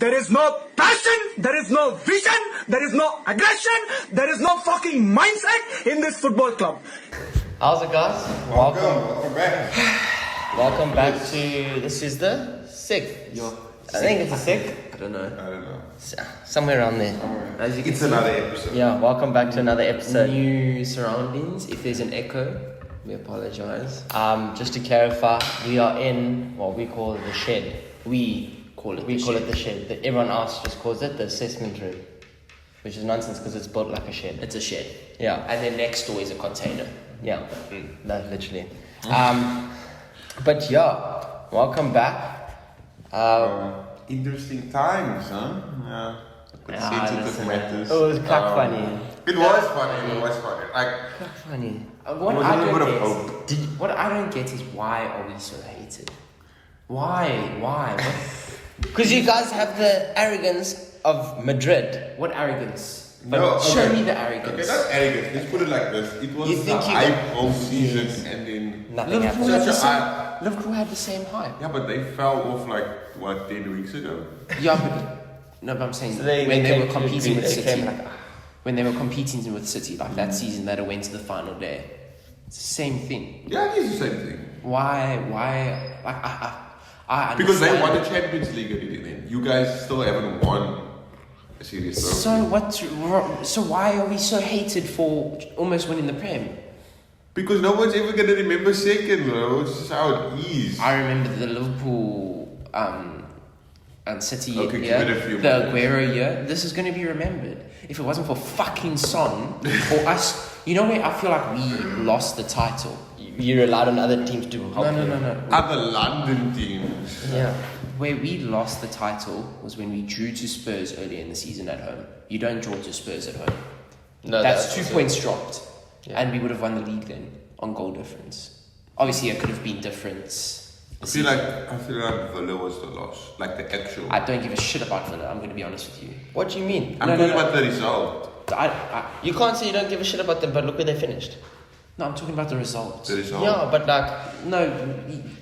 There is no passion, there is no vision, there is no aggression, there is no fucking mindset in this football club. How's it, guys? Welcome back. Welcome back to, this is the sixth. I think it's the sixth. I don't know. Somewhere around there. As you can see, another episode. Yeah, welcome back to another episode. New surroundings. If there's an echo, we apologize. Just to clarify, we are in what we call the shed. We call it the shed. Everyone else just calls it the assessment room, which is nonsense because it's built like a shed. It's a shed. Yeah. And then next door is a container. Yeah. That literally. But yeah, welcome back. Interesting times, huh? Yeah. Sensitive matters. It was quite funny. It was funny. Like, Quite funny. What was I a little don't bit of get, hope. what I don't get is why are we so hated? Why? Because you guys have the arrogance of Madrid. What arrogance? Show me the arrogance. Okay, not arrogance. Let's put it like this. It was You the think you hype got- all season and then... Nothing Liverpool happened. Liverpool had the same hype. Yeah, but they fell off like, 10 weeks ago? Yeah, but I'm saying So they when they came were to competing agree, with they City, came like, when they were competing with City, like that season that it went to the final day, it's the same thing. Yeah, it is the same thing. Why? Like I Because they understand. won the Champions League already then. You guys still haven't won a series trophy. So what? So why are we so hated for almost winning the Prem? Because no one's ever going to remember second, bro. It's just how it is. I remember the Liverpool and City Okay, year, give it a few the minutes. Aguero year. This is going to be remembered. If it wasn't for fucking Son or us, you know where I feel like we lost the title. You relied on other teams to help you. No. Other London teams. Yeah. Where we lost the title was when we drew to Spurs earlier in the season at home. You don't draw to Spurs at home. No, That's 2 also- points dropped. Yeah. And we would have won the league then on goal difference. Obviously, it could have been different. I feel like Villa was the loss. Like the actual. I don't give a shit about Villa. I'm going to be honest with you. What do you mean? I'm no, talking no. about the result. You can't say you don't give a shit about them, but look where they finished. No, I'm talking about the result. The result. Yeah, but like, No.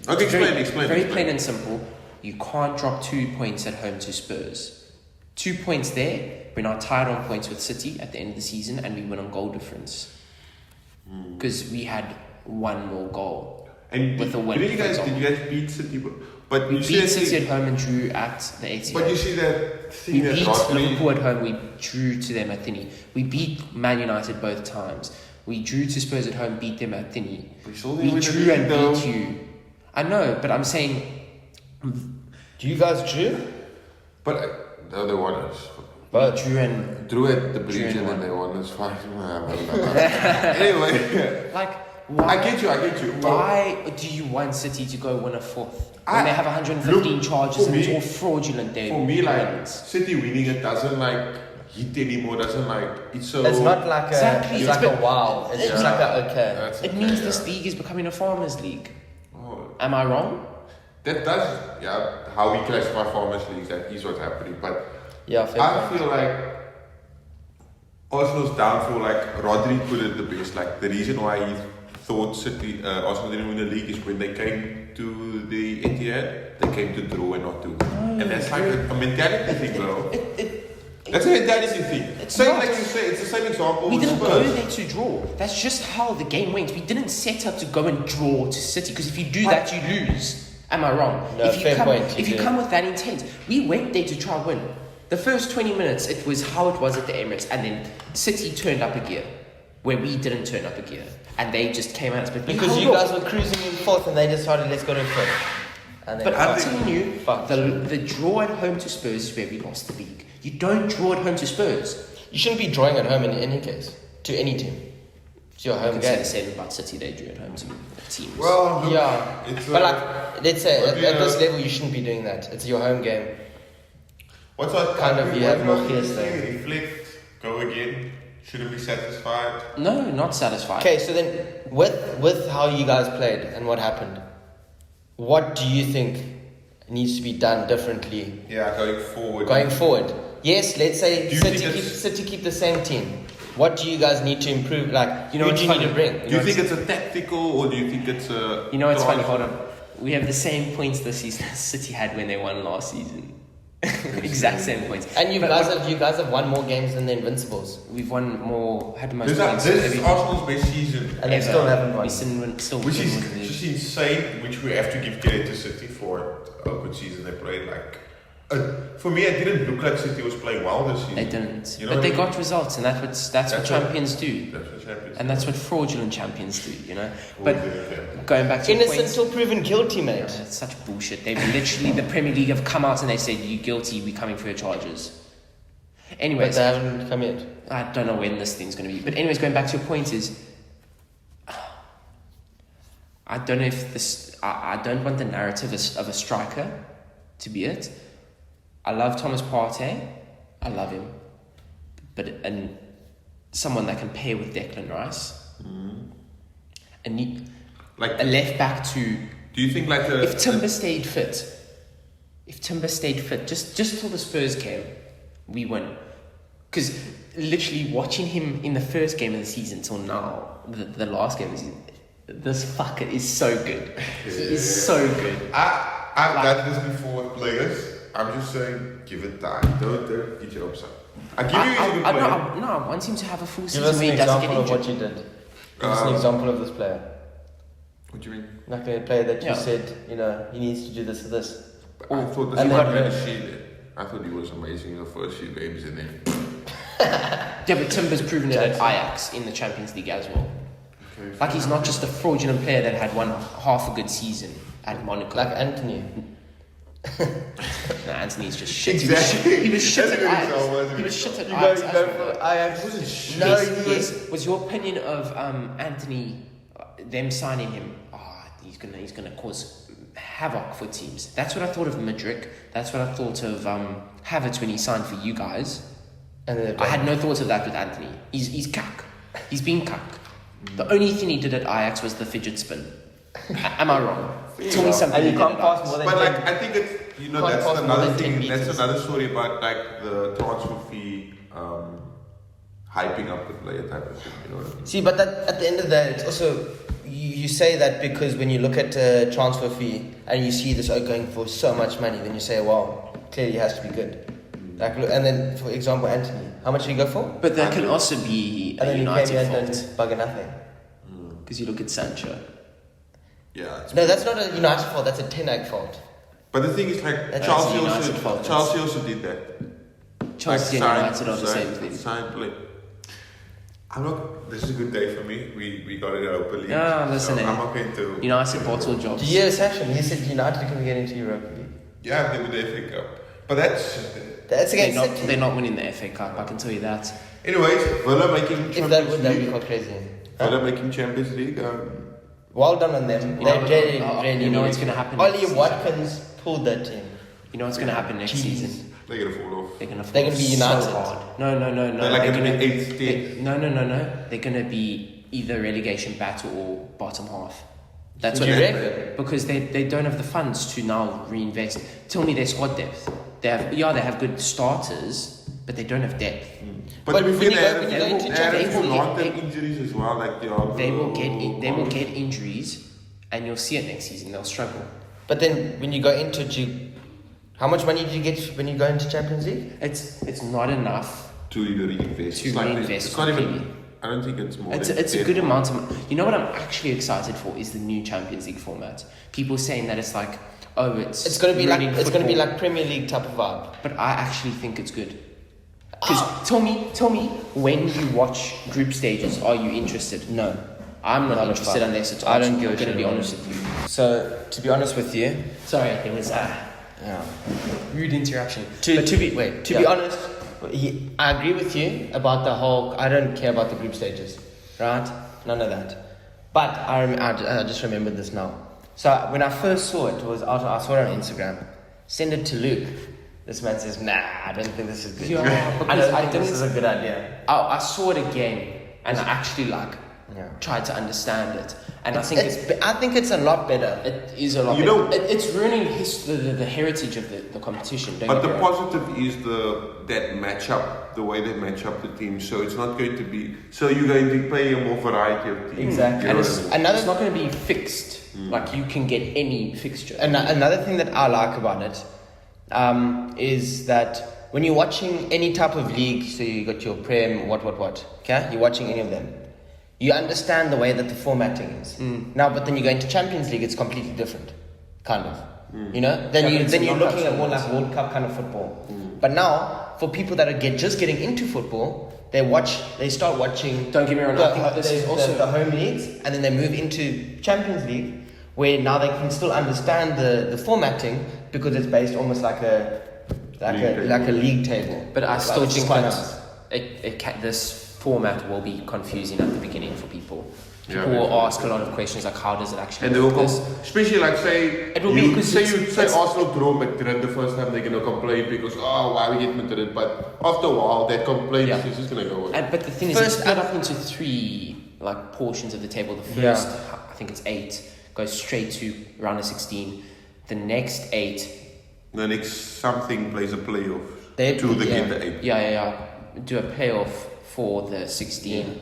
Okay, very, explain. Very plain and simple. You can't drop 2 points at home to Spurs. 2 points there. We're now tied on points with City at the end of the season, and we win on goal difference because we had one more goal. And with the win, did you for guys example. beat City? But We you see beat that City thing- at home and drew at the ATM. But you see that We thing that beat Rodri. Liverpool at home. We drew to them at Thinny. We beat Man United both times. We drew to Spurs at home, beat them at Thinny. We still We didn't win the drew league, and though. beat you. I know, but I'm saying do you guys drew? But the other one is. But we drew and Drew at the bridge Drew and and then won. they won. It's fine. Anyway, like why? I get you. But Why do you want City to go win a fourth when I- they have 115 look, charges for and it's me- all fraudulent? There, for me, like City winning it doesn't like hit anymore. Doesn't like it's so. it's not like a, Exactly, it's it's like a been- wow. It's just like a okay. That's it okay, means yeah. this league is becoming a farmers' league. Oh, Am I wrong? that does, yeah. How we classify farmers leagues, that is what's happening. But Yeah, fair I point. feel like Arsenal's downfall, like Rodri put it the best. Like the reason why he thought City, Arsenal didn't win the league is when they came to the Etihad, they came to draw and not to win. And that's like a mentality thing, bro. That's a mentality thing. Same like you say, it's the same example We with didn't go Spurs. there to draw. That's just how the game went. We didn't set up to go and draw to City because if you do that, you lose. Am I wrong? No, if you fair come, point, If you you do. come with that intent, we went there to try and win. The first 20 minutes, it was how it was at the Emirates, and then City turned up a gear where we didn't turn up a gear, and they just came at us. But we Because held you off. guys were cruising in fourth and they decided let's go to fifth. And then But I'm fuck. telling you, Fuck. the draw at home to Spurs is where we lost the league. You don't draw at home to Spurs. You shouldn't be drawing at home in any case to any team. It's your I home can say game. the same about City. They drew at home to teams. Well, look, Yeah, it's but like let's say what at do you this know? level you shouldn't be doing that. It's your home game. what's our kind of, you have more fears fears there. Reflect, go again. Shouldn't be satisfied. No, not satisfied. Okay, so then with how you guys played and what happened, what do you think needs to be done differently Yeah, going forward. going forward? Yes, let's say Do you City think keep, it's- City keep the same team. What do you guys need to improve? Like, You know who what's do you need funny? to bring? Do you think it's a tactical or do you think it's a? You know what's funny? Hold on. We have the same points this season as City had when they won last season. exact same points. And you guys have won more games than the Invincibles. We've won more, had the most This points. is Arsenal's best season. And they still haven't won. We still Which is win the league. just insane, which we have to give credit to City for a good season they played. For me, it didn't look like City was playing well this season. They didn't. You know But what they I mean? got results, and that's what champions do. That's what champions And that's what fraudulent champions do, you know? do. But going back to Innocent points, till proven guilty, mate. it's such bullshit. They've literally, the Premier League have come out and they said, you're guilty, we're coming for your charges. But Anyways, they haven't come yet. I don't know when this thing's going to be. But anyways, going back to your point is, I don't know if this, I don't want the narrative of a striker to be it. I love Thomas Partey. I love him. And someone that can pair with Declan Rice. And a left back to... Do you think If Timber stayed fit, just till the Spurs came, we win. Because literally watching him in the first game of the season till now, the last game of the season, this fucker is so good. He is so good. I've done this before with players. I'm just saying, give it time. Don't get your hopes up. I give you a good player. I want him to have a full Give season us an where he doesn't get example of what injured. you did. Give us an example of this player. What do you mean? Like a player that you Yeah. said, he needs to do this or this. I thought this and was then- really shit. I thought he was amazing in the first few games and then... Yeah, but Timber's proven it at Ajax in the Champions League as well. Okay, Like, he's not just a fraudulent player that had half a good season at Monaco. Like Anthony. No, Anthony's just shit. Exactly. He was shit That's at a good Ajax. example, that's a He good was shit at You Ajax. go as for well. Ajax. wasn't shit. No, Yes. Was your opinion of Anthony, them signing him? He's gonna cause havoc for teams. That's what I thought of Madrid. That's what I thought of Havertz when he signed for you guys. And then I had no thoughts of that with Anthony. He's cack. He's been cack. The only thing he did at Ajax was the fidget spin. Am I wrong? Tell me something. And you he can't did at pass Ajax. more than But 10. I think it's Can't that's pass more another than 10 thing. That's meters. another story about the transfer fee, hyping up the player type of thing. You know what I mean? See, but that, at the end of the day, it's also you say that because when you look at transfer fee and you see this going for so much money, then you say, well, clearly he has to be good. Like, and then for example, Anthony, how much did he go for? But that can also be And a then he came United here fault. and bugger nothing. Because you look at Sancho. Yeah. No, that's not a United fault. That's a Ten Hag fault. But the thing is, like That's Chelsea a United fault. also, Chelsea also did that. Chelsea and United are the same thing. Signed play. I'm not. This is a good day for me. We got it Europa League. Yeah, listen, So I'm not going to. United bottle Did jobs. you hear Sasha? He said United can get into Europa League. Yeah, they would FA Cup. But that's. That's They're against not, City. they're not winning the FA Cup, I can tell you that. Anyways, Villa making If Champions that would, that'd be League. quite crazy. Villa making Champions League. Well done on them. You They know- really, oh, really you know need what's it. gonna happen Ollie next season? Watkins pulled that team. You know what's going to happen next Jeez. season? They're gonna fall off. They're going to They're gonna be United. So hard. No. They're like gonna be 8th, they- 10th. No. They're going to be either relegation battle or bottom half. That's what You they reckon? because they don't have the funds to now reinvest. Tell me their squad depth. They have good starters, but they don't have depth. But But to be when fair, you they go- had when you a go few- into they had a Champions few League, long-term injuries as well, like the They will get injuries, and you'll see it next season. They'll struggle. But then when you go into how much money do you get when you go into Champions League? It's not enough. to either reinvest. To It's like reinvest it's not even. completely. I don't think it's more. It's than a 10 good amount of. You know what I'm actually excited for is the new Champions League format. People saying that it's like, oh, It's gonna be ruining it's gonna be football. like Premier League type of vibe. But I actually think it's good. Because tell me, when you watch group stages, are you interested? No, I'm not interested fun. unless it's. I don't Arsenal. give a I'm going to shit be about honest it. with you. So to be honest with you, Sorry, it was yeah. rude interruption. To be yeah. honest, I agree with you about the whole. I don't care about the group stages, right? None of that. But I just remembered this now. So when I first saw it, I saw it on Instagram. Send it to Luke. This man says, "Nah, I don't think this is good. Yeah, I because don't I think this didn't- is a good idea." I saw it again, and I actually Yeah. tried to understand it, and I think I think it's a lot better. it is a lot. You better. know- it's ruining the heritage of the competition. Don't But get the me wrong. positive is that match up, the way they match up the teams. So it's not going to be. So you're going to play a more variety of teams. Exactly. You know And what I mean? Another it's not going to be fixed. Like you can get any fixture. Another thing that I like about it, is that when you're watching any type of league, so you got your Prem, what, okay? You're watching any of them. You understand the way that the formatting is. Now, but then you go into Champions League, it's completely different, kind of. You know? Then you're looking at more like World Cup kind of football. But now, for people that are just getting into football, they start watching. Don't get me wrong, I think this is also the home leagues, and then they move into Champions League, where now they can still understand the formatting because it's based almost like a league table. But I still Which is think quite that nice. this format will be confusing at the beginning for people. Yeah, People will ask a lot of questions like, how does it actually And they will work? especially like say It will be because say it's- Arsenal draw Madrid the first time, they're gonna complain because why we get Madrid, but after a while that complaint is just gonna go away. But the thing is, it's split up into 3 like portions of the table. The first, I think it's 8, goes straight to round of 16. The next 8, The next something plays a playoff They- to the yeah. get the 8. do a playoff for the 16.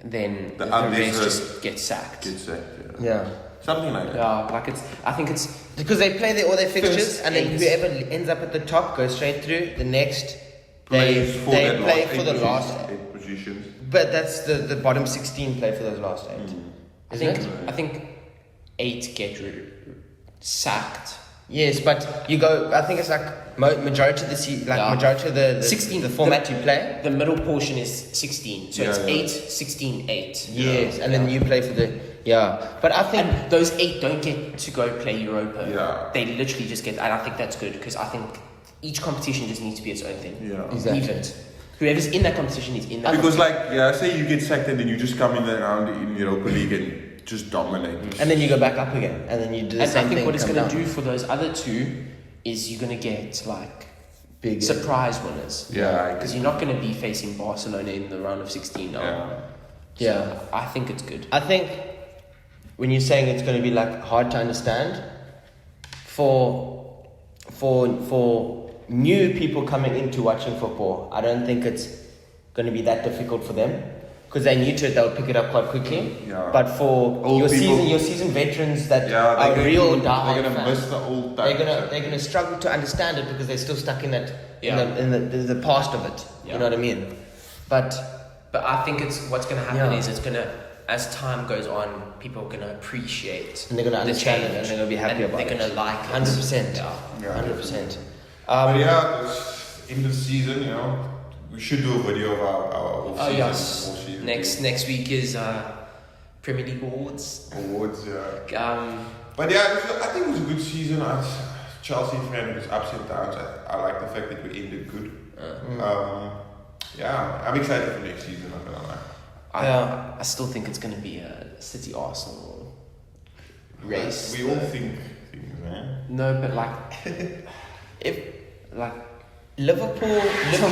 Then The the others rest are- just get sacked. Get sacked, Yeah. Something like that. Yeah, like I think it's Because they play all their fixtures, First and then 8. whoever ends up at the top goes straight through. The next, Plays for they that play last for the last. 8 positions. But that's the bottom 16 play for those last 8. I think 8 get sacked. Yes, but you go. I think it's like majority of majority of the 16, the format you play. The middle portion is 16, so Yeah, it's yeah. 8, 16, 8. Yes, and then you play for the But I think And those 8 don't get to go play Europa. Yeah. They literally just get, and I think that's good because I think each competition just needs to be its own thing. Yeah. Exactly. Leave it. Whoever's in that competition is in that. Because say you get sacked and then you just come in the round in Europa League and just dominate. and then you go back up again, and then you do the And same I think thing. what it's come going to down. do for those other 2 is you're going to get like Big surprise winners. Yeah, Because you're not going to be facing Barcelona in the round of 16 now. Yeah. So I think it's good. I think when you're saying it's going to be like hard to understand, for new people coming into watching football, I don't think it's going to be that difficult for them because they're new to it. They'll pick it up quite quickly. Yeah. But for Old people- your seasoned veterans that they're are real they're die gonna fans, miss the old they're times. gonna struggle to understand it because they're still stuck in that Yeah. in the past of it. Yeah. You know what I mean? But I think what's going to happen Yeah. is it's going to, as time goes on, people are going to appreciate and they're gonna the understand it change, and they're gonna be happy and about they're it. going to like it. 100%. Yeah. 100%. But this end of season, we should do a video of our Oh off-season. yes. off-season Next week is Premier League awards. awards. Yeah. But I think it was a good season. As Chelsea fan, it was ups and downs. I like the fact that we ended good. I'm excited for next season. I'm gonna lie. I still think it's going to be a City Arsenal race. We all think things, man. No, but like If like Liverpool,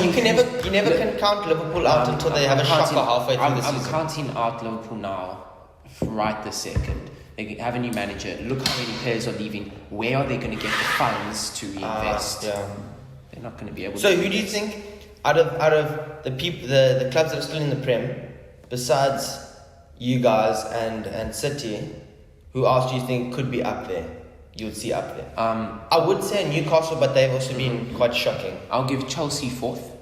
you never can count Liverpool out until they have a shocker halfway through the I'm season. counting out Liverpool now, right this second. They have a new manager. Look how many players are leaving. Where are they going to get the funds to reinvest? They're not going to be able. So to who do you think out of the people, the clubs that are still in the Prem, besides you guys and City, who else do you think could be up there? You would see up there. I would say Newcastle, but they've also been quite shocking. I'll give Chelsea 4th.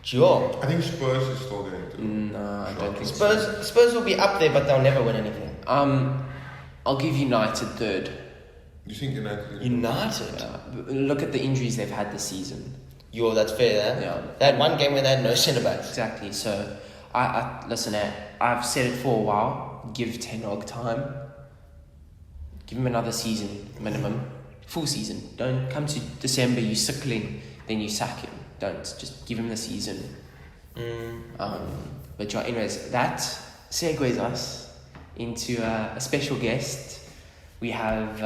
Sure. I think Spurs is still going to. No, I don't think so. Spurs will be up there, but they'll never win anything. I'll give United 3rd. You think United? United. Look at the injuries they've had this season. That's fair. Eh? Yeah. They had one game where they had no centre backs. Exactly. So, I listen. I've said it for a while. Give Ten Hag time. Give him another season minimum, full season. Don't come to December. You sickling, then you sack him. Don't just give him the season. But yeah, anyways, that segues us into a special guest. We have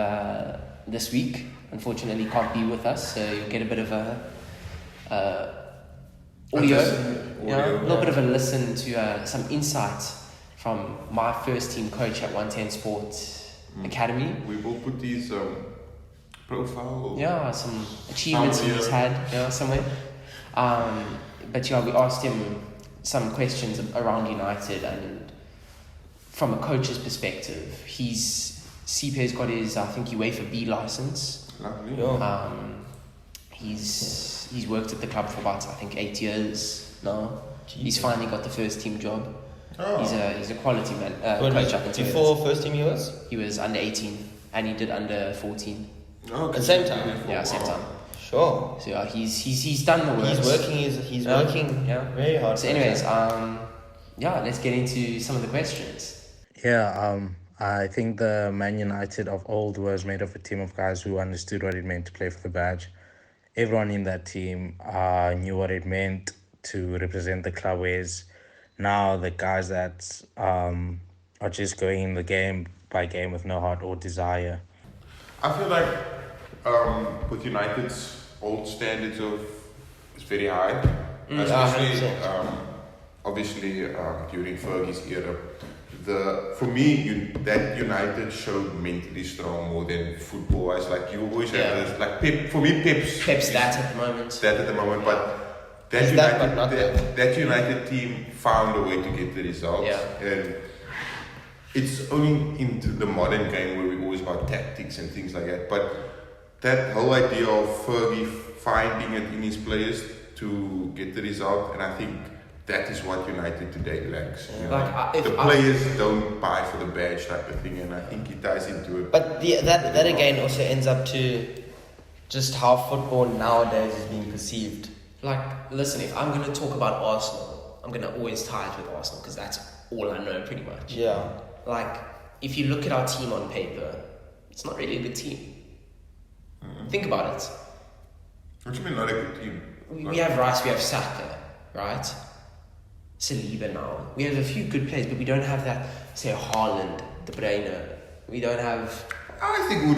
this week. Unfortunately, can't be with us, so you'll get a bit of audio, a little bit of a listen to some insight from my first team coach at 110 Sports Academy. We will put these profile. Some achievements he's had, somewhere. But we asked him some questions around United, and from a coach's perspective, Sipe's got his, I think, UEFA B license. Lovely. Yeah. He's worked at the club for about, I think, 8 years now. He's finally got the first team job. Oh. He's a quality man. Coach Coach up until before first team years? he was under 18 and he did under 14. Okay. At the same time? Yeah, same time. Sure. So yeah, he's done the work. He's working very hard. So anyways, let's get into some of the questions. Yeah, I think the Man United of old was made of a team of guys who understood what it meant to play for the badge. Everyone in that team knew what it meant to represent the club, whereas now the guys that are just going in the game by game with no heart or desire. I feel like with United's old standards it's very high, especially obviously during Fergie's era. For me, that United showed mentally strong more than football-wise. Like you always have this, like Pep. For me, Pep's that at the moment. That at the moment, but that United team found a way to get the results. Yeah. And it's only into the modern game where we always about tactics and things like that. But that whole idea of Fergie finding it in his players to get the result, and I think that is what United today lacks. You know? Like, the players don't buy for the badge type of thing, and I think it ties into it. But that again also ends up to just how football nowadays is being perceived. Like, listen, if I'm going to talk about Arsenal, I'm going to always tie it with Arsenal because that's all I know pretty much. Yeah. Like, if you look at our team on paper, it's not really a good team. Think about it. What do you mean not a good team? We have Rice, we have Saka, right? Saliba now. We have a few good players, but we don't have that, say, Haaland, De Bruyne. We don't have... I think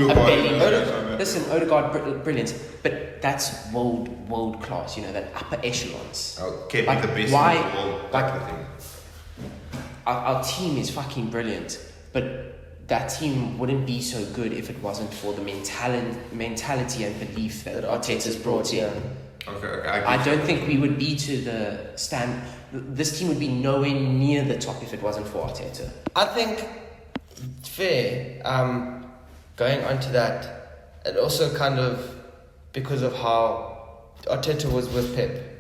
Listen, Odegaard, brilliant, but that's world class. You know, that upper echelons. Okay, like, the best why, in the world. Like, I think. Our team is fucking brilliant, but that team wouldn't be so good if it wasn't for the mentality and belief that Arteta's brought in. Okay, I don't think we would be to the stand. This team would be nowhere near the top if it wasn't for Arteta. I think fair. Going on to that, it also kind of because of how Arteta was with Pep.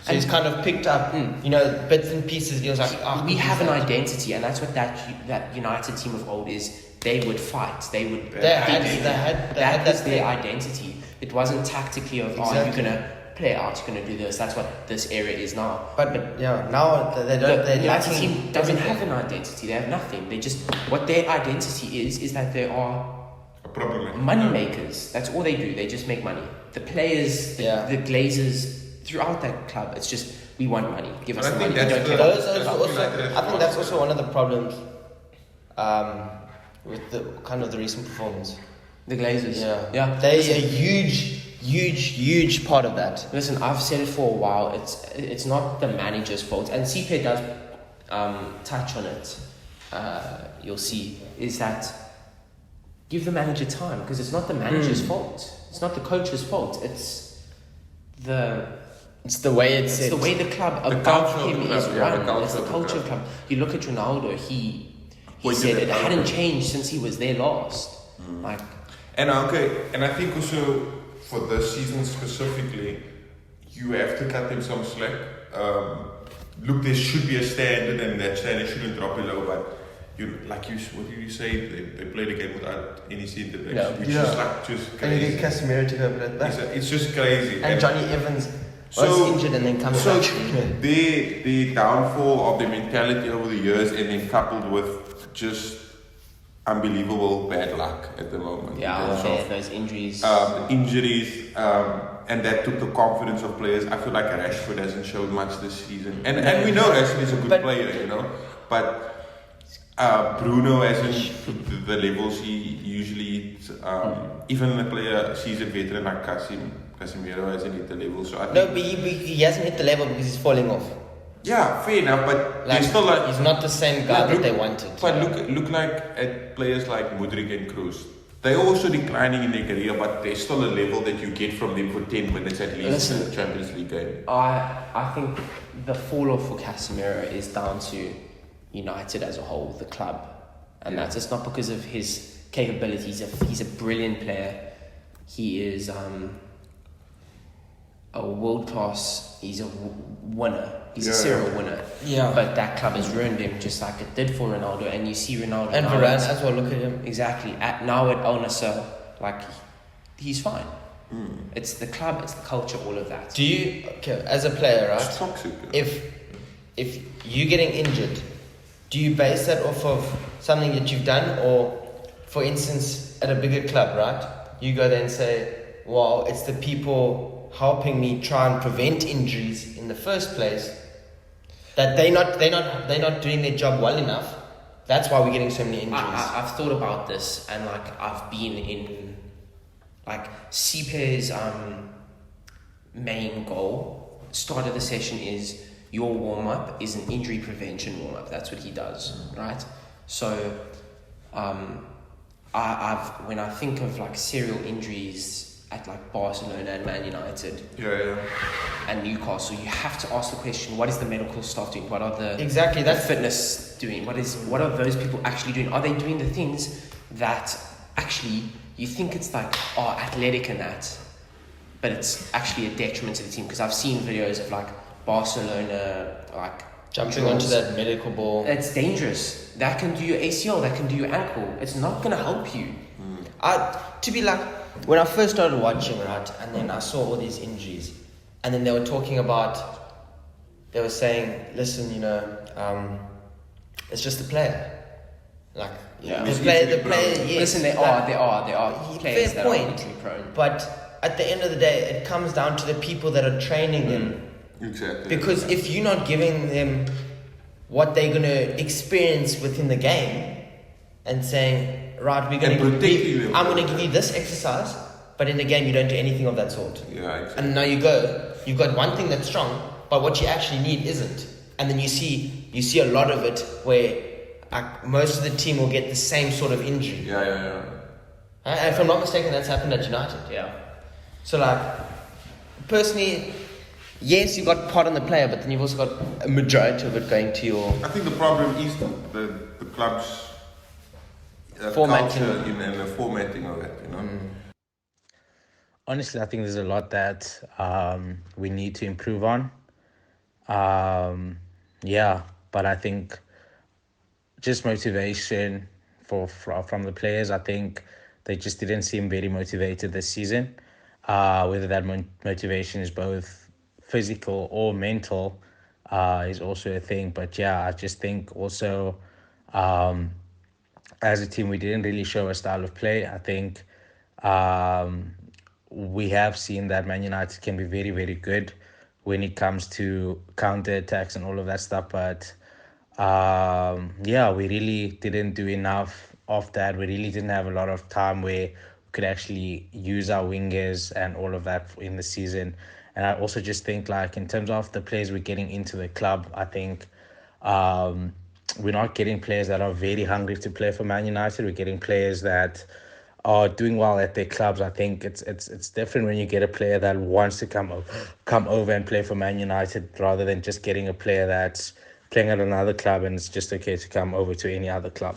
So he's kind of picked up, bits and pieces. He was like, we have an identity, and that's what that United team of old is. They would fight. They would. That was their identity. It wasn't tactically of you're gonna play out, you're gonna do this. That's what this era is now. But now they don't. The United team doesn't have an identity. They have nothing. They just what their identity is that they are money makers. That's all they do. They just make money. The players, the Glazers. Throughout that club, it's just we want money. Give us the money. I think that's also one of the problems with the kind of the recent performance. The Glazers, yeah, they're a huge part of that. Listen, I've said it for a while. It's not the manager's fault, and CP does touch on it. You'll see is that give the manager time because it's not the manager's fault. It's not the coach's fault. It's the way the way the club above him is run. It's the culture of the club. You look at Ronaldo. He said it hadn't changed since he was there last. And I think also for this season specifically, you have to cut them some slack. Look, there should be a standard, and that standard shouldn't drop below. But what did you say? They played a game without any centre backs, which is just crazy. And you get Casemiro to go play back. It's just crazy. And Johnny Evans was injured and then comes back. The downfall of the mentality over the years, and then coupled with just unbelievable bad luck at the moment. Those injuries. And that took the confidence of players. I feel like Rashford hasn't showed much this season, and we know Rashford is a good player, but. Bruno hasn't the levels he usually even a player seasoned veteran like Casemiro hasn't hit the level. So but he hasn't hit the level because he's falling off. Yeah, fair enough, but he's still he's not the same guy that they wanted. But look like at players like Mudryk and Kroos. They're also declining in their career, but there's still a level that you get from them for 10 minutes at least in the Champions League game. I think the fall off for Casemiro is down to United as a whole, the club, and that's just not because of his capabilities. He's a brilliant player. he is a world class. He's a winner. He's a serial winner. Yeah. But that club has ruined him, just like it did for Ronaldo. And you see Ronaldo And now Varane as well. Look at him. exactly now at Al Nassr, like he's fine. It's the club, it's the culture, all of that. Do you, as a player, It's right? toxic. If you're getting injured, do you base that off of something that you've done, or, for instance, at a bigger club, right? You go there and say, "Well, it's the people helping me try and prevent injuries in the first place. That they're not doing their job well enough. That's why we're getting so many injuries." I've thought about this, and like I've been in, like Sipe's main goal, start of the session is your warm up is an injury prevention warm up. That's what he does, right? So, I've when I think of like serial injuries at like Barcelona and Man United and Newcastle, you have to ask the question: what is the medical staff doing? What are the That's fitness doing? What are those people actually doing? Are they doing the things that actually you think it's like athletic and that, but it's actually a detriment to the team? Because I've seen videos of like Barcelona like jumping onto that medical ball. It's dangerous. That can do your ACL. That can do your ankle. It's not gonna help you. To be like, when I first started watching, right, and then I saw all these injuries, and then they were talking about, they were saying, listen, it's just a player. Like, the player, yes. Listen, there are players that are injury prone. But at the end of the day, it comes down to the people that are training them. Exactly. Because if you're not giving them what they're going to experience within the game and saying, right, I'm going to give you this exercise, but in the game you don't do anything of that sort. Yeah, exactly. And now you've got one thing that's strong, but what you actually need isn't. And then you see a lot of it where most of the team will get the same sort of injury. Yeah. And if I'm not mistaken, that's happened at United. Yeah. So like, personally, yes, you got part on the player, but then you've also got a majority of it going to your... I think the problem is the club's Formatting. culture and the formatting of it, Honestly, I think there's a lot that we need to improve on. But I think just motivation from the players. I think they just didn't seem very motivated this season. Whether that motivation is both physical or mental is also a thing. But yeah, I just think also as a team, we didn't really show a style of play. I think we have seen that Man United can be very, very good when it comes to counter-attacks and all of that stuff. But we really didn't do enough of that. We really didn't have a lot of time where we could actually use our wingers and all of that in the season. And I also just think, like, in terms of the players we're getting into the club, I think we're not getting players that are very hungry to play for Man United. We're getting players that are doing well at their clubs. I think it's different when you get a player that wants to come over and play for Man United rather than just getting a player that's playing at another club and it's just okay to come over to any other club.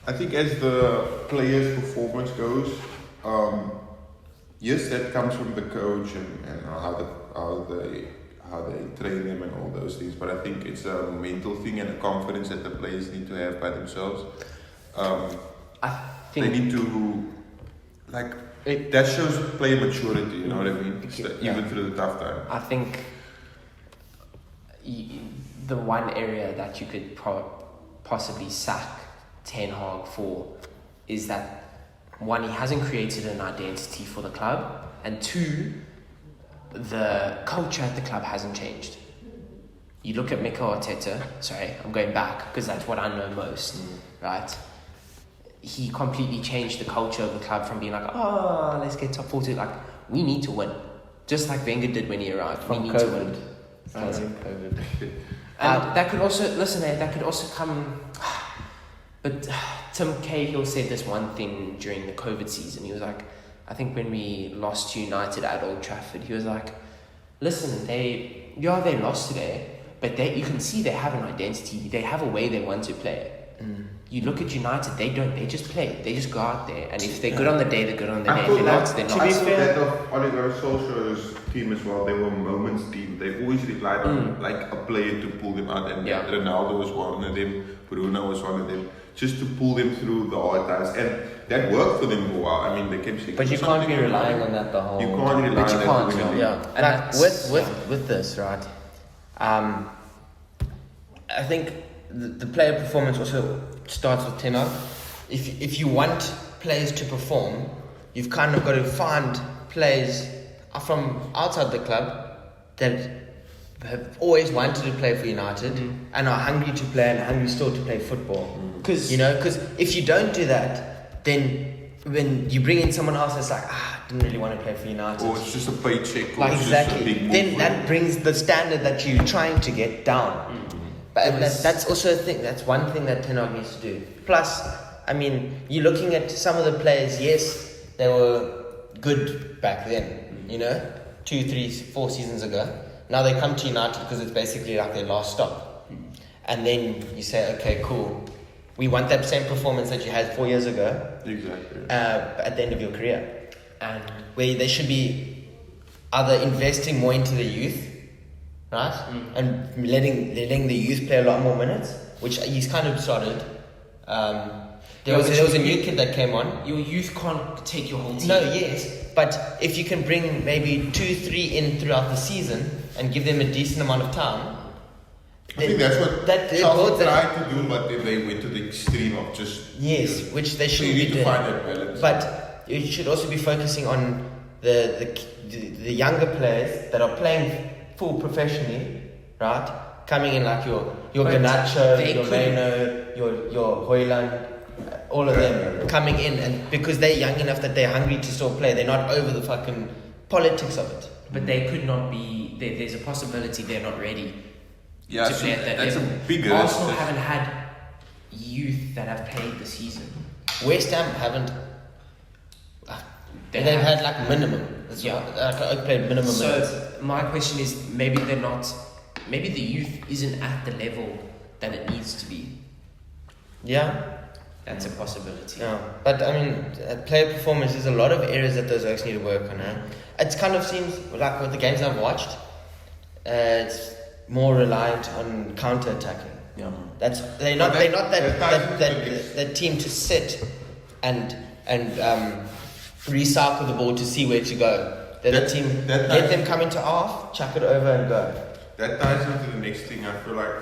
I think as the player's performance goes, yes, that comes from the coach and how they train them and all those things. But I think it's a mental thing and a confidence that the players need to have by themselves. I think they need to, that shows player maturity, you know what I mean? Even through the tough time. I think the one area that you could possibly sack Ten Hag for is that, one, he hasn't created an identity for the club, and two, the culture at the club hasn't changed. You look at Mikel Arteta, sorry, I'm going back because that's what I know most, right? He completely changed the culture of the club from being like, let's get top 4 to like, we need to win. Just like Wenger did when he arrived. We need to win. COVID. And that could also come... But Tim Cahill said this one thing during the COVID season. He was like, I think when we lost to United at Old Trafford, he was like, listen, they lost today, but you can see they have an identity. They have a way they want to play. You look at United, they don't. They just play. They just go out there, and if they're good on the day, they're good on the day. If they're not, they're not. I thought that of Oliver Solskjaer's team as well. They were moments team. They always relied on like a player to pull them out, and Ronaldo was one of them. Bruno was one of them, just to pull them through the hard times, and that worked for them for a while. I mean, they kept saying, but you can't be relying on that the whole. You can't rely But you on that. can't, Yeah, and with this, right? I think the player performance also starts with Ten Hag. If you want players to perform, you've kind of got to find players from outside the club that have always wanted to play for United and are hungry to play and hungry still to play football. Because if you don't do that, then when you bring in someone else that's like, didn't really want to play for United. Or it's just a paycheck. Or Like it's exactly. Just a big move Then for that them. brings the standard that you're trying to get down. But that's also a thing. That's one thing that Ten Hag needs to do. Plus, I mean, you're looking at some of the players. Yes, they were good back then. 2, 3, 4 seasons ago. Now they come to United because it's basically like their last stop. And then you say, okay, cool. We want that same performance that you had 4 years ago. Exactly. At the end of your career, and where they should be either investing more into the youth, right, and letting the youth play a lot more minutes, which he's kind of started. There was a new kid that came on. Your youth can't take your whole team. No, yes, but if you can bring maybe 2, 3 in throughout the season and give them a decent amount of time. I think that's what that Chelsea tried to do, but then they went to the extreme of just... Yes, which they So shouldn't you be need to doing. find that balance. But you should also be focusing on the younger players that are playing full professionally, right? Coming in like your Garnacho, your Meno, your Hoyland, all of them coming in, and because they're young enough that they're hungry to still play, they're not over the fucking politics of it. But they could not be. There's a possibility they're not ready Yeah, to so play at that that's level. a big risk. Arsenal haven't had youth that have played the season. West Ham haven't. They've had like minimum. I played minimum minutes. So my question is, maybe they're not. Maybe the youth isn't at the level that it needs to be. Yeah. That's a possibility. Yeah, but I mean, player performance, there's a lot of areas that those guys need to work on. It kind of seems like with the games I've watched, it's more reliant on counter attacking. Yeah. They're not that team to sit and recycle the ball to see where to go. They're the team. Let them come into half, chuck it over and go. That ties into the next thing. I feel like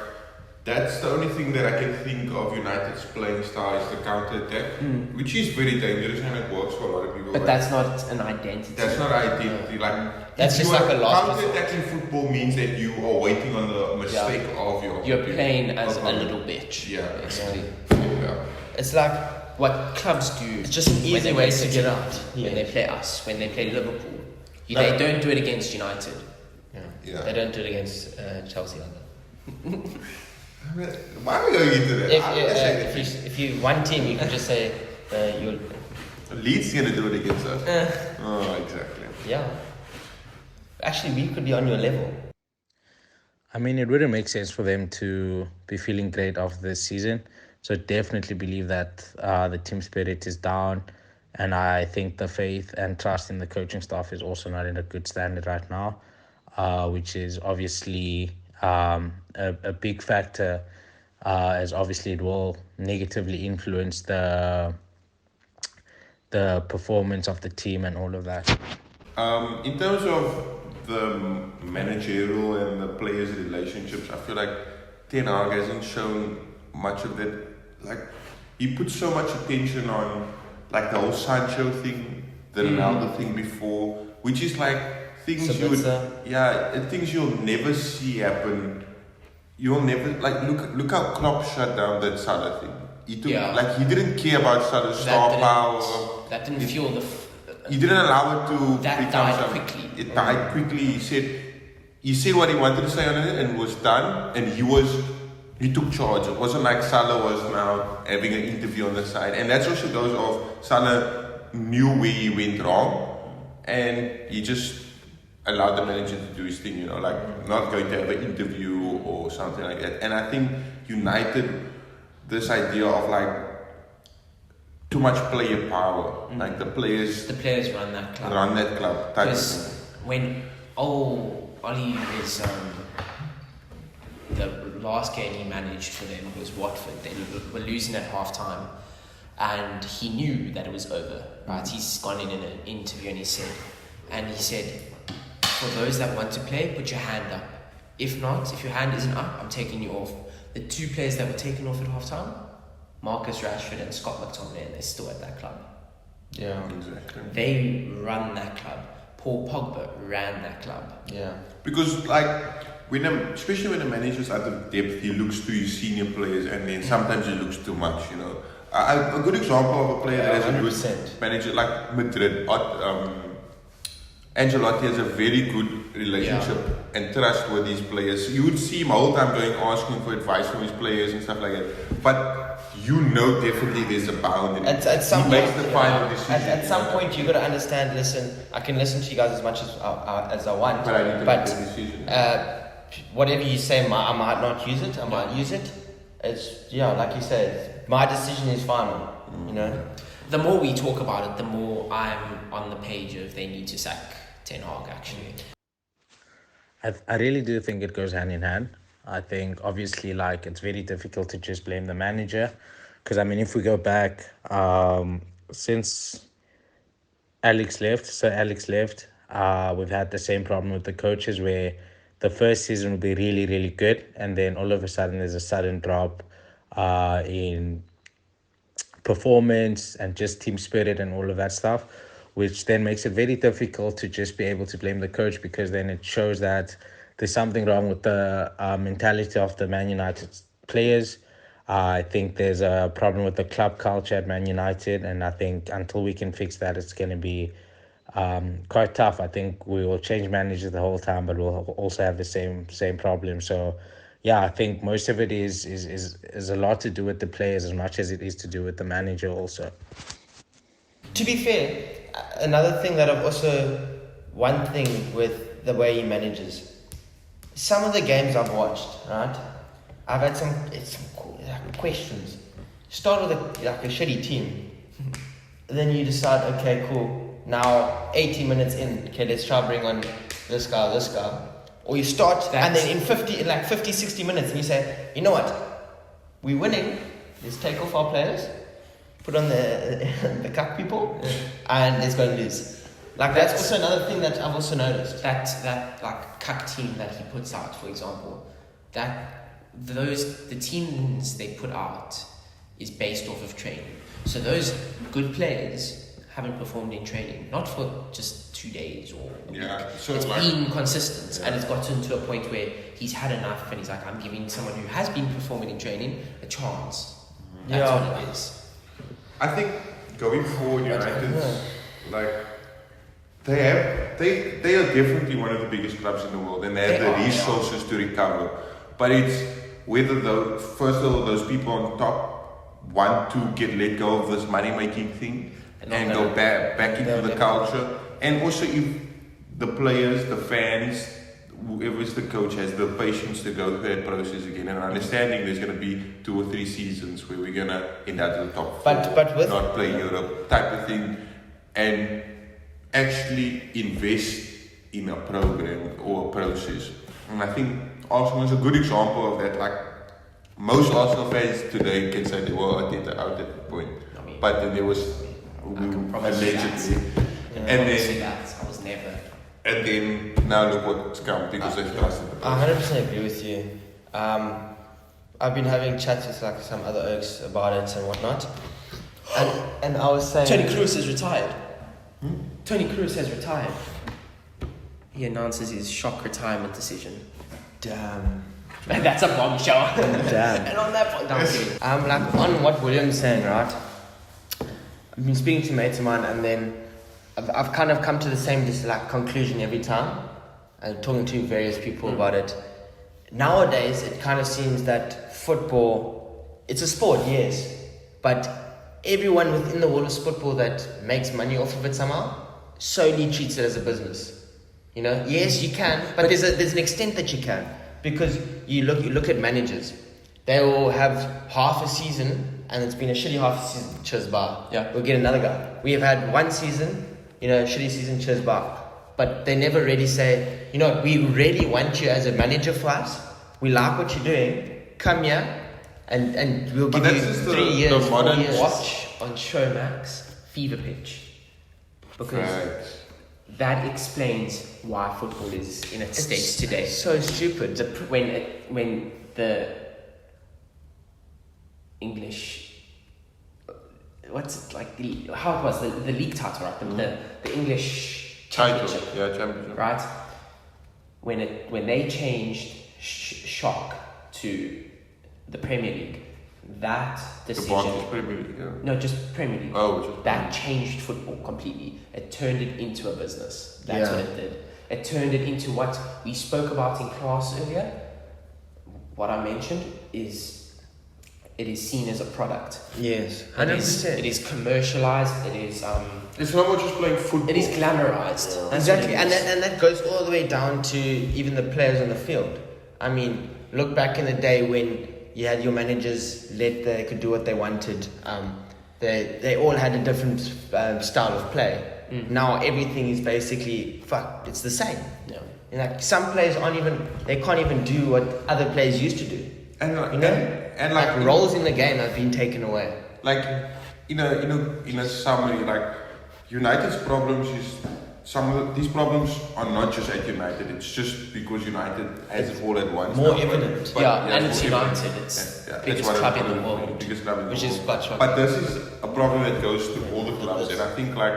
that's the only thing that I can think of United's playing style is the counter attack, which is very dangerous and it works for a lot of people. But that's not an identity. That's not identity. Like That's just like a last counter attack in football means that you are waiting on the mistake of your. You're playing as a little bitch. Yeah, basically. Yeah. It's like What clubs do. it's just an when easy they way play to City, get out. When they play us, when they play Liverpool. They don't do it against United. Yeah. They don't do it against Chelsea either. Why are we going into that? If you one team, you can just say you're. Leeds gonna do it against us. Oh, exactly. Yeah. Actually, we could be on your level. I mean, it wouldn't make sense for them to be feeling great after this season. So definitely believe that the team spirit is down. And I think the faith and trust in the coaching staff is also not in a good standard right now, which is obviously a big factor, as obviously it will negatively influence the performance of the team and all of that. In terms of the managerial and the players' relationships, I feel like Ten Hag hasn't shown much of that. Like, he puts so much attention on like the whole Sancho thing, the Ronaldo thing before, which is like things things you'll never see happen. You'll never look how Klopp shut down that Salah thing. He took he didn't care about Salah's star power. That didn't fuel the. He didn't allow it to That become died something. quickly. It died quickly. He said what he wanted to say on it and was done. And he took charge. It wasn't like Salah was now having an interview on the side. And that's also goes off. Salah knew where he went wrong, and he just allowed the manager to do his thing. Like not going to have an interview or something like that. And I think United this idea of like too much player power. Like the players run that club. run that club. Type of Because thing. when Ollie is the last game he managed for them was Watford. They were losing at half time, and he knew that it was over. Right? He's gone in an interview and he said, for those that want to play, put your hand up. If not, if your hand isn't up, I'm taking you off. The two players that were taken off at half time, Marcus Rashford and Scott McTominay, and they're still at that club. Yeah. Exactly. They run that club. Paul Pogba ran that club. Yeah. Because like especially when a manager's out of depth, he looks to his senior players, and then sometimes he looks too much. You know, a good example of a player that has a good 100%. manager like Madrid. Ancelotti has a very good relationship and trust with his players. You would see him all the time going asking for advice from his players and stuff like that. But you know definitely there's a bound in it. At some he point, makes the final decision. At some point, you got to understand. Listen, I can listen to you guys as much as I want, But I need to but make the decision. whatever you say, I might not use it. I might use it. It's like you said, my decision is final. You know. The more we talk about it, the more I'm on the page of they need to sack Ten Hag, actually. I really do think it goes hand in hand. I think obviously like it's very difficult to just blame the manager, because I mean if we go back since Alex left, we've had the same problem with the coaches where the first season will be really, really good, and then all of a sudden there's a sudden drop in performance and just team spirit and all of that stuff, which then makes it very difficult to just be able to blame the coach, because then it shows that there's something wrong with the mentality of the Man United players. I think there's a problem with the club culture at Man United, and I think until we can fix that, it's going to be quite tough. I think we will change managers the whole time, but we'll also have the same problem. So, yeah, I think most of it is a lot to do with the players as much as it is to do with the manager also. To be fair, another thing that one thing with the way he manages, some of the games I've watched, right, I've had some questions. Start with a shitty team, then you decide, okay, cool, now 80 minutes in, okay, let's try bring on this guy. Or you start, and then in 50, 60 minutes, and you say, you know what, we're winning, let's take off our players, put on the cuck people, and let's go and lose. Like that's also another thing that I've also noticed. That like cuck team that he puts out, for example, the teams they put out is based off of training. So those good players haven't performed in training, not for just 2 days or a week. So it's like, been consistent, and it's gotten to a point where he's had enough, and he's like, I'm giving someone who has been performing in training a chance. That's what it is. I think going forward, United, like they are definitely one of the biggest clubs in the world, and they have the resources to recover. But it's whether those people on top want to get let go of this money making thing and go back into the culture, and also if the players, the fans, whoever's the coach has the patience to go through that process again, and understanding there's going to be 2 or 3 seasons where we're going to end up in the top 4, but with not play Europe type of thing, and actually invest in a program or a process. And I think Arsenal is a good example of that. Like most Arsenal fans today can say they were out at that point, but then there was allegedly, and then I was never. And then now look what's come because they've trusted the process. I 100% agree with you. I've been having chats with like some other oaks about it and whatnot, and I was saying Tony Kroos has retired. Tony Kroos has retired. He announces his shock retirement decision. damn. And that's a bombshell. Damn. And on that point, Like on what William's saying, right? I've been speaking to mates of mine, and then I've kind of come to the same conclusion every time, and talking to various people about it. Nowadays, it kind of seems that football, it's a sport, yes, but everyone within the world of football that makes money off of it somehow solely treats it as a business. You know, yes, you can, but there's an extent that you can, because you look at managers. they will have half a season, and it's been a shitty half a season. Cheers, bar. Yeah. We'll get another guy. We have had one season, shitty season. Cheers, bar. But they never really say, we really want you as a manager for us. We like what you're doing. Come here, and we'll give you 3 years, the 4 modern years. Watch on Showmax Fever Pitch. Because Facts. that explains why football is in its state today. So stupid. When the English, what's it like? How it was the league title, right? The English Title. championship, Yeah, championship. right? When they changed Shock to the Premier League, that The decision. Barclays Premier League, yeah. No, just Premier League. Oh, just That changed football completely. It turned it into a business. That's Yeah. what it did. It turned it into what we spoke about in class earlier. What I mentioned is it is seen as a product. Yes, It 100%. is commercialized. It is It's not about just playing football. it is glamorized. That's Exactly, what it is. and that goes all the way down to even the players on the field. I mean, look back in the day when you had your managers they could do what they wanted. They all had a different style of play. Now everything is basically it's the same. Yeah. And like some players can't even do what other players used to do. And like, And like roles in the game have been taken away. like in a summary, like United's problems is these problems are not just at United. It's just because United has it all at once. More now, evident. but Yeah, and more it's evident. United. It's that's biggest what club it's in the called, world, biggest club in the which is world. quite shocking. But this is a problem that goes to all the clubs, and I think like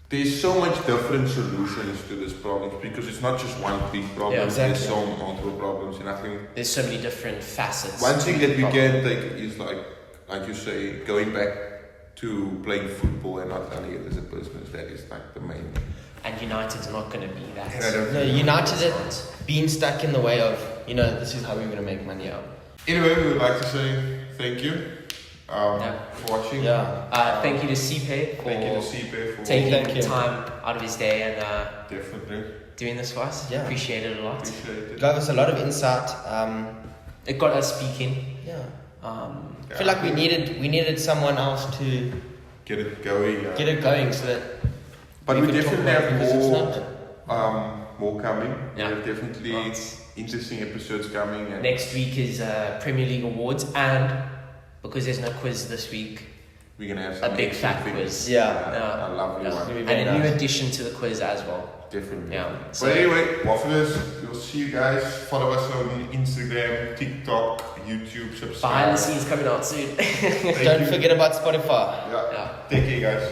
there's so much different solutions to this problem because it's not just one big problem. Yeah, exactly. There's so multiple problems, and I think There's so many different facets. one thing to that the we problem. can take is like you say, going back to playing football and not running it as a business. That is like the main. And United's not going to be that. And I don't No, think- United had been stuck in the way of this is how we're going to make money out. Anyway, we would like to say thank you Yeah. for watching. Thank you to Zusiphe Thank you to for Zusiphe for taking Thank you. time out of his day and definitely doing this for us. Yeah. Appreciate it a lot. appreciate it. Gave us a lot of insight. It got us speaking. I feel like we needed someone else to Get it going. get it going so that But we we could talk definitely about have it because it's more coming. Yeah. We have definitely Lots. interesting episodes coming. And Next week is Premier League awards, and because there's no quiz this week, we're gonna have a some big extra fat things. quiz. Yeah. A lovely Yeah. one. Be And very a new nice. addition to the quiz as well. Definitely. Yeah. So anyway, Wafflers, we'll see you guys. Follow us on Instagram, TikTok, YouTube, subscribe. Behind the scenes coming out soon. Thank Don't you. forget about Spotify. Yeah. Yeah. Take care, guys.